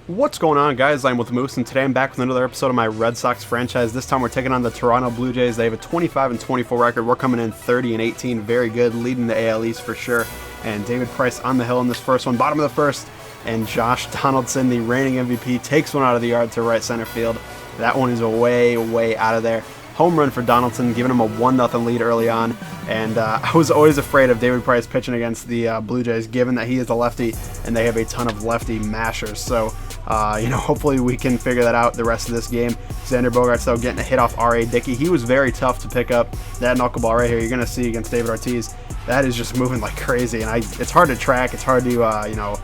What's going on, guys? I'm with Moose, and today I'm back with another episode of my Red Sox franchise. This time we're taking on the Toronto Blue Jays. They have a 25-24 record. We're coming in 30-18, very good, leading the AL East for sure. And David Price on the hill in this first one, bottom of the first, and Josh Donaldson, the reigning MVP, takes one out of the yard to right center field. That one is way out of there. Home run for Donaldson, giving him a 1-0 lead early on. And I was always afraid of David Price pitching against the Blue Jays, given that he is a lefty and they have a ton of lefty mashers. So, hopefully we can figure that out the rest of this game. Xander Bogaerts, though, getting a hit off R.A. Dickey. He was very tough to pick up. That knuckleball right here, you're going to see against David Ortiz. That is just moving like crazy, and it's hard to track. It's hard to,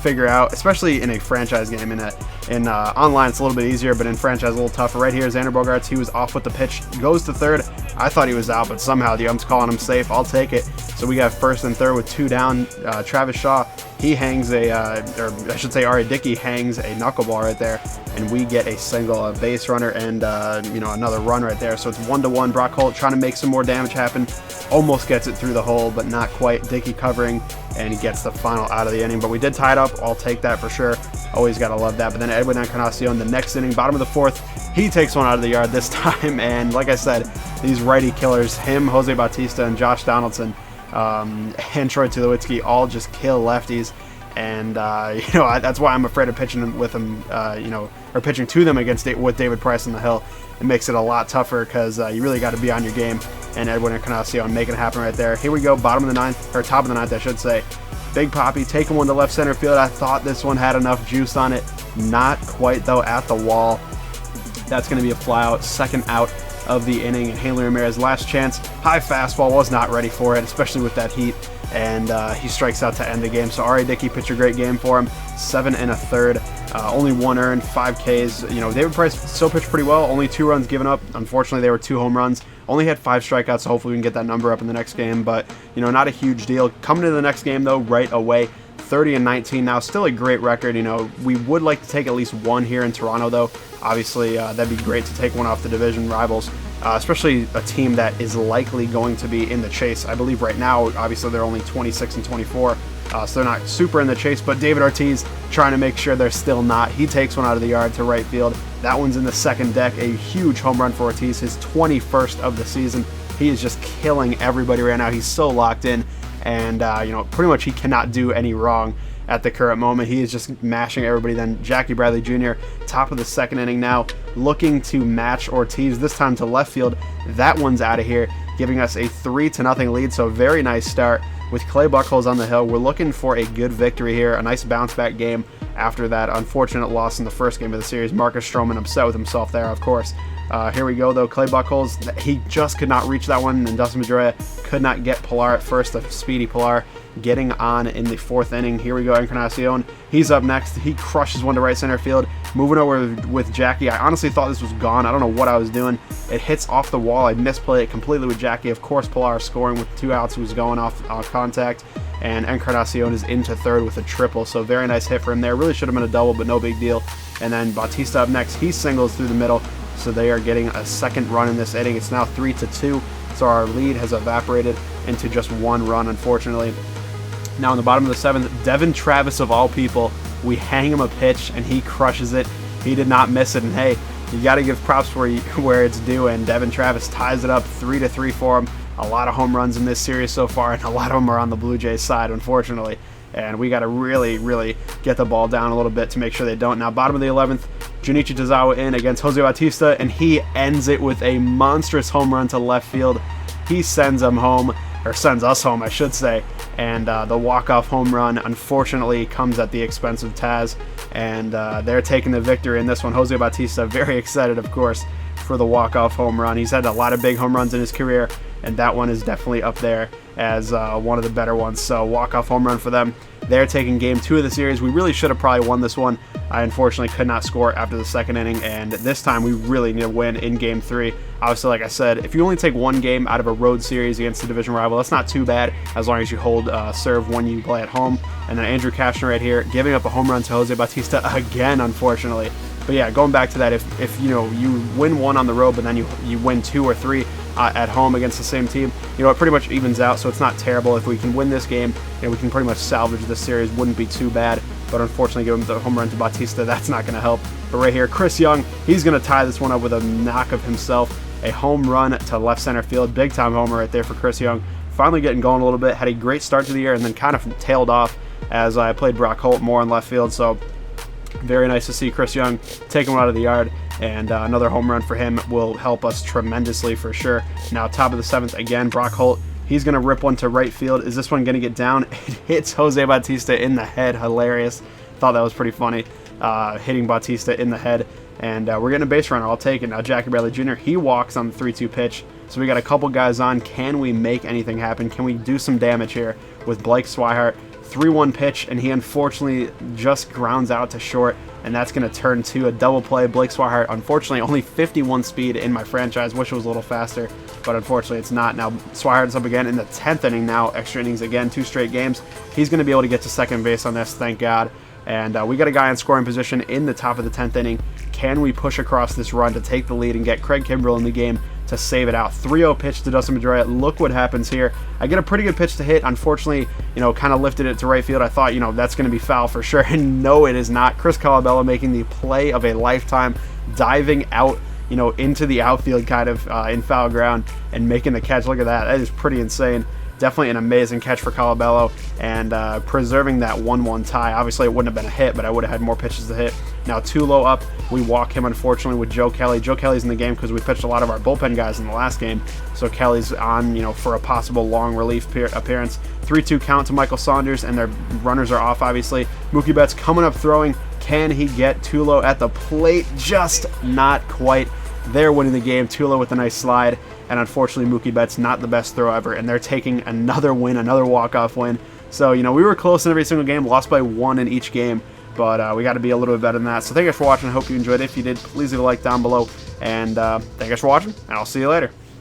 figure out, especially in a franchise game. In online, it's a little bit easier, but in franchise, a little tougher. Right here, Xander Bogaerts, he was off with the pitch, goes to third. I thought he was out, but somehow the ump's calling him safe. I'll take it. So we got first and third with two down. Travis Shaw, he hangs R.A. Dickey hangs a knuckleball right there, and we get a single, a base runner, and another run right there. So it's 1-1. Brock Holt trying to make some more damage happen. Almost gets it through the hole, but not quite. Dickey covering, and he gets the final out of the inning. But we did tie it up. I'll take that for sure. Always got to love that. But then Edwin Encarnacion, the next inning, bottom of the fourth, he takes one out of the yard this time. And like I said, these righty killers, him, Jose Bautista, and Josh Donaldson, and Troy Tulowitzki, all just kill lefties. And that's why I'm afraid of pitching with them, or pitching to them with David Price on the hill. It makes it a lot tougher because you really got to be on your game. And Edwin Encarnacion making it happen right there. Here we go, bottom of the ninth, or top of the ninth, I should say. Big Papi taking one to left center field. I thought this one had enough juice on it. Not quite, though, at the wall. That's going to be a fly out, second out of the inning. And Hanley Ramirez, last chance. High fastball, was not ready for it, especially with that heat. And he strikes out to end the game. So R.A. Dickey pitched a great game for him. 7 1/3, only 1 earned, 5 Ks. David Price still pitched pretty well. Only 2 runs given up. Unfortunately, they were 2 home runs. Only had 5 strikeouts, so hopefully we can get that number up in the next game. But not a huge deal. Coming to the next game though, right away. 30-19 now, still a great record. We would like to take at least one here in Toronto though. Obviously, that'd be great to take one off the division rivals. Especially a team that is likely going to be in the chase. I believe right now, obviously, they're only 26-24, so they're not super in the chase, but David Ortiz trying to make sure they're still not. He takes one out of the yard to right field. That one's in the second deck, a huge home run for Ortiz, his 21st of the season. He is just killing everybody right now. He's so locked in, and pretty much he cannot do any wrong at the current moment. He is just mashing everybody. Then Jackie Bradley Jr., top of the second inning now, looking to match Ortiz, this time to left field. That one's out of here, giving us a 3-0 lead, so very nice start with Clay Buchholz on the hill. We're looking for a good victory here, a nice bounce-back game after that unfortunate loss in the first game of the series. Marcus Stroman upset with himself there, of course. Here we go, though. Clay Buchholz, he just could not reach that one, and Dustin Pedroia could not get Pilar at first, a speedy Pilar getting on in the fourth inning. Here we go, Encarnacion. He's up next. He crushes one to right center field. Moving over with Jackie. I honestly thought this was gone. I don't know what I was doing. It hits off the wall. I misplay it completely with Jackie. Of course, Pilar scoring with 2 outs. He was going off contact. And Encarnacion is into third with a triple. So very nice hit for him there. Really should have been a double, but no big deal. And then Bautista up next. He singles through the middle. So they are getting a second run in this inning. It's now 3-2. So our lead has evaporated into just 1 run, unfortunately. Now in the bottom of the 7th, Devin Travis of all people, we hang him a pitch and he crushes it. He did not miss it, and hey, you got to give props where it's due, and Devin Travis ties it up 3-3 for him. A lot of home runs in this series so far, and a lot of them are on the Blue Jays side, unfortunately. And we got to really get the ball down a little bit to make sure they don't. Now bottom of the 11th, Junichi Tazawa in against Jose Bautista, and he ends it with a monstrous home run to left field. He sends them home, or sends us home, I should say. And the walk-off home run, unfortunately, comes at the expense of Taz. And they're taking the victory in this one. Jose Bautista, very excited, of course, for the walk-off home run. He's had a lot of big home runs in his career, and that one is definitely up there as one of the better ones. So walk-off home run for them. They're taking game 2 of the series. We really should have probably won this one. I unfortunately could not score after the second inning, and this time we really need to win in game 3. Obviously, like I said, if you only take 1 game out of a road series against a division rival, that's not too bad as long as you hold serve when you play at home. And then Andrew Kashner right here giving up a home run to Jose Bautista again, unfortunately. But yeah, going back to that, if you win 1 on the road, but then you win 2 or 3 at home against the same team, it pretty much evens out, so it's not terrible. If we can win this game, we can pretty much salvage this series. Wouldn't be too bad. but unfortunately give him the home run to Bautista. That's not going to help. But right here, Chris Young, he's going to tie this one up with a knock of himself. A home run to left center field. Big time homer right there for Chris Young. Finally getting going a little bit. Had a great start to the year and then kind of tailed off as I played Brock Holt more in left field. So very nice to see Chris Young taking one out of the yard. And another home run for him will help us tremendously for sure. Now top of the 7th again, Brock Holt. He's going to rip one to right field. Is this one going to get down? It hits Jose Bautista in the head. Hilarious. Thought that was pretty funny. Hitting Bautista in the head. And we're getting a base runner. I'll take it. Now Jackie Bradley Jr., he walks on the 3-2 pitch. So we got a couple guys on. Can we make anything happen? Can we do some damage here with Blake Swihart? 3-1 pitch, and he unfortunately just grounds out to short, and that's going to turn to a double play. Blake Swihart, unfortunately, only 51 speed in my franchise. Wish it was a little faster, but unfortunately it's not. Now Swihart's up again in the 10th inning now. Extra innings again, 2 straight games. He's going to be able to get to second base on this, thank God. And we got a guy in scoring position in the top of the 10th inning. Can we push across this run to take the lead and get Craig Kimbrell in the game to save it out? 3-0 pitch to Dustin Pedroia. Look what happens here. I get a pretty good pitch to hit. Unfortunately, kind of lifted it to right field. I thought, that's going to be foul for sure. And no, it is not. Chris Colabello making the play of a lifetime, diving out, into the outfield kind of in foul ground and making the catch. Look at that. That is pretty insane. Definitely an amazing catch for Colabello and preserving that 1-1 tie. Obviously, it wouldn't have been a hit, but I would have had more pitches to hit. Now, Tulo up. We walk him, unfortunately, with Joe Kelly. Joe Kelly's in the game because we pitched a lot of our bullpen guys in the last game. So Kelly's on, for a possible long relief appearance. 3-2 count to Michael Saunders, and their runners are off, obviously. Mookie Betts coming up throwing. Can he get Tulo at the plate? Just not quite. They're winning the game. Tulo with a nice slide. And unfortunately, Mookie Betts not the best throw ever, and they're taking another win, another walk-off win. So, we were close in every single game, lost by 1 in each game, but we got to be a little bit better than that. So thank you guys for watching. I hope you enjoyed it. If you did, please leave a like down below, and thank you guys for watching, and I'll see you later.